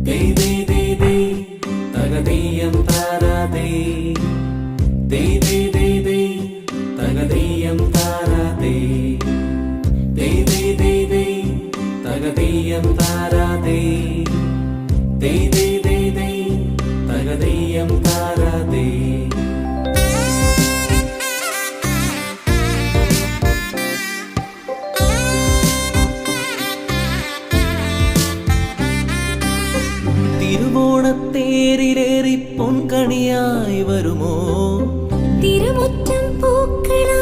ദേ ദേ ദേ ദേ തകതീയം താരാതേ ദേ ദേ ദേ ദേ തകതീയം താരാതേ ദേ ദേ ദേ ദേ തകതീയം താരാതേ ദേ ദേ ദേ ദേ തകതീയം താരാതേ. തിരുവോണത്തേരിലേറി പൊൻകണിയായി വരുമോ? തിരുമുറ്റം പൂക്കളാ